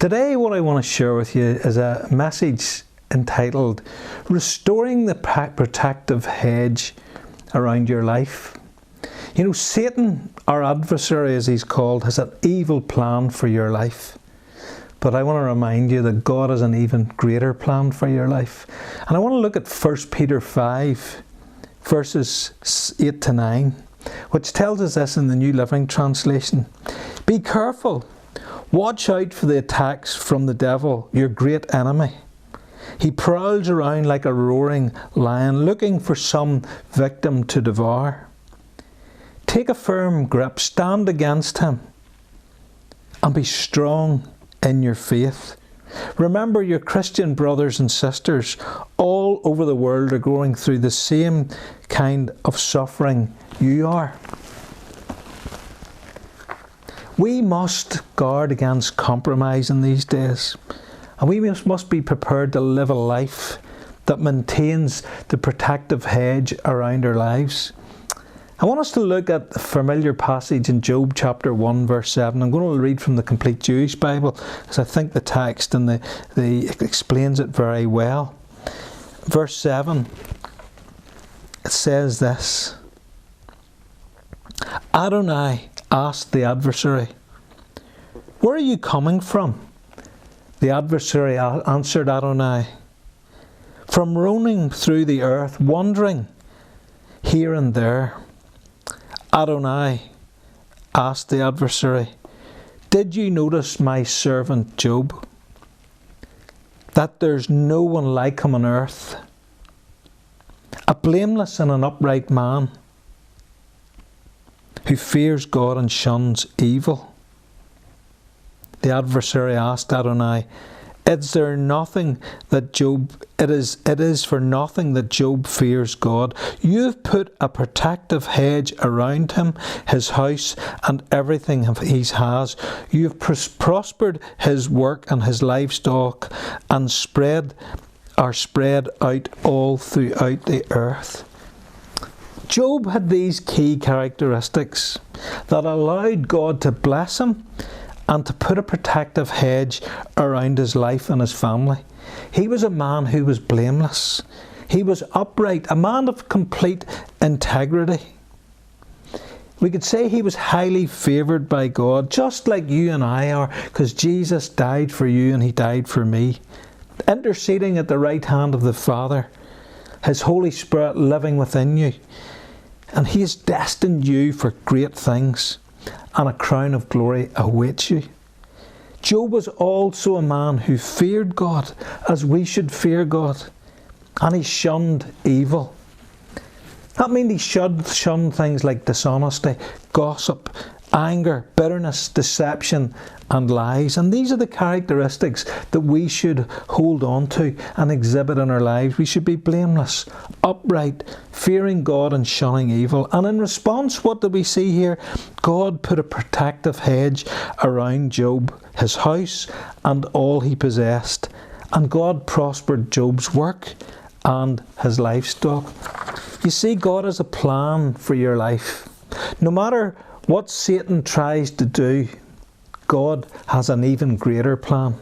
Today what I want to share with you is a message entitled Restoring the Protective Hedge around your life. You know, Satan, our adversary as he's called, has an evil plan for your life. But I want to remind you that God has an even greater plan for your life. And I want to look at 1 Peter 5, verses 8 to 9, which tells us this in the New Living Translation. Be careful. Watch out for the attacks from the devil, your great enemy. He prowls around like a roaring lion, looking for some victim to devour. Take a firm grip, stand against him, and be strong in your faith. Remember, your Christian brothers and sisters all over the world are going through the same kind of suffering you are. We must guard against compromise in these days. And we must be prepared to live a life that maintains the protective hedge around our lives. I want us to look at the familiar passage in Job chapter 1 verse 7. I'm going to read from the Complete Jewish Bible because I think the text and it explains it very well. Verse 7, it says this. Adonai asked the adversary, "Where are you coming from?" The adversary answered Adonai, "From roaming through the earth, wandering here and there." Adonai asked the adversary, "Did you notice my servant Job? That there's no one like him on earth, a blameless and an upright man, who fears God and shuns evil." The adversary asked Adonai, It is for nothing that Job fears God. You've put a protective hedge around him, his house, and everything he has. You've prospered his work and his livestock, and are spread out all throughout the earth. Job had these key characteristics that allowed God to bless him and to put a protective hedge around his life and his family. He was a man who was blameless. He was upright, a man of complete integrity. We could say he was highly favoured by God, just like you and I are, because Jesus died for you and he died for me, interceding at the right hand of the Father, his Holy Spirit living within you. And he has destined you for great things, and a crown of glory awaits you. Job was also a man who feared God as we should fear God, and he shunned evil. That means he shunned things like dishonesty, gossip, anger, bitterness, deception and lies. And these are the characteristics that we should hold on to and exhibit in our lives. We should be blameless, upright, fearing God and shunning evil. And in response, what do we see here? God put a protective hedge around Job, his house and all he possessed. And God prospered Job's work and his livestock. You see, God has a plan for your life. No matter what Satan tries to do, God has an even greater plan.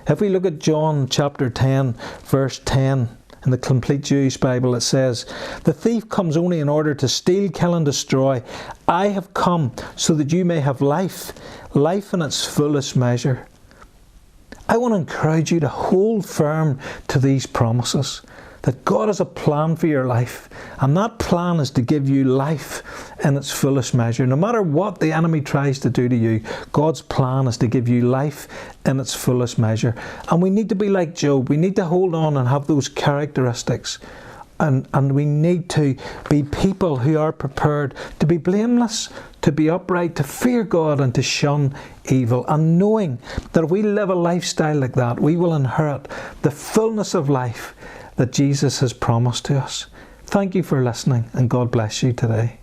If we look at John chapter 10, verse 10, in the Complete Jewish Bible, it says, "The thief comes only in order to steal, kill and destroy. I have come so that you may have life, life in its fullest measure." I want to encourage you to hold firm to these promises, that God has a plan for your life, and that plan is to give you life in its fullest measure. No matter what the enemy tries to do to you, God's plan is to give you life in its fullest measure. And we need to be like Job. We need to hold on and have those characteristics. And we need to be people who are prepared to be blameless, to be upright, to fear God and to shun evil. And knowing that if we live a lifestyle like that, we will inherit the fullness of life that Jesus has promised to us. Thank you for listening, and God bless you today.